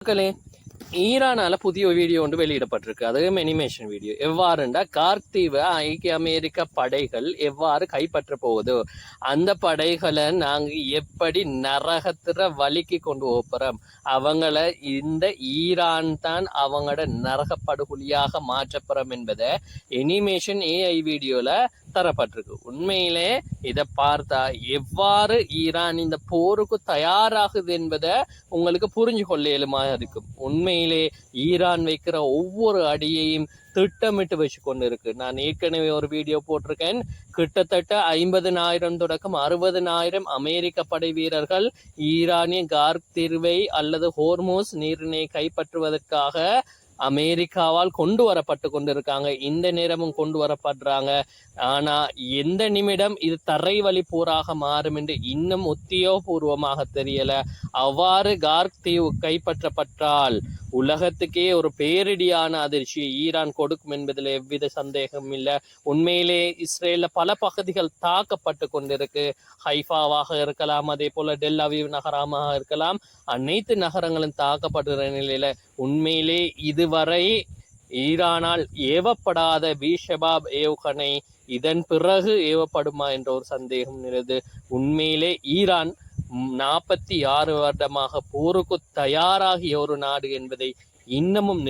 மக்களே, ஈரானால புதிய வீடியோ ஒன்று வெளியிடப்பட்டிருக்கு. அதுவும் அனிமேஷன் வீடியோ. எவ்வாறுண்டா கார்த்தீவை ஐக்கிய அமெரிக்க படைகள் எவ்வாறு கைப்பற்ற போகுதோ அந்த படைகளை நாங்க எப்படி நரகத்திற வலிக்கு கொண்டு போறோம், அவங்கள இந்த ஈரான் தான் அவங்களோட நரகப்படுகொலியாக மாற்றப்போறோம் என்பதை அனிமேஷன் ஏஐ வீடியோல தரப்பட்டிருக்கு. உண்மையிலே இதை பார்த்தா எவ்வாறு ஈரான் இந்த போருக்கு தயாராகுது என்பதை உங்களுக்கு புரிஞ்சு கொள்ள இயலுமா இருக்கும். உண்மையிலே ஈரான் வைக்கிற ஒவ்வொரு அடியையும் திட்டமிட்டு வச்சு கொண்டு இருக்கு. நான் ஏற்கனவே ஒரு வீடியோ போட்டிருக்கேன். கிட்டத்தட்ட 50,000 தொடக்கம் 60,000 அமெரிக்க படை வீரர்கள் ஈரானிய கார்க் தீர்வை அல்லது ஹோர்மோஸ் நீரினை கைப்பற்றுவதற்காக அமெரிக்காவால் கொண்டு வரப்பட்டு கொண்டிருக்காங்க. இந்த நேரமும் கொண்டு வரப்படுறாங்க. ஆனா எந்த நிமிடம் இது தரை வழி போராக மாறும் என்று இன்னும் உத்தியோகபூர்வமாக தெரியல. அவ்வாறு கார்க் தீவு கைப்பற்றப்பட்டால் உலகத்துக்கே ஒரு பேரிடியான அதிர்ச்சியை ஈரான் கொடுக்கும் என்பதில் எவ்வித சந்தேகமும் இல்லை. உண்மையிலே இஸ்ரேல்ல பல பகுதிகள் தாக்கப்பட்டு கொண்டிருக்கு. ஹைஃபாவாக இருக்கலாம், அதே போல டெல் அவீவ் நகரமாக இருக்கலாம். அனைத்து நகரங்களும் தாக்கப்படுகிற நிலையில உண்மையிலே இதுவரை ஈரானால் ஏவப்படாத பீஷபாப் ஏவுகணை இதன் பிறகு ஏவப்படுமா என்ற ஒரு சந்தேகம் உள்ளது. உண்மையிலே ஈரான் 46 வருடமாக போருக்கு தயாராகிய ஒரு நாடு என்பதை இன்னமும்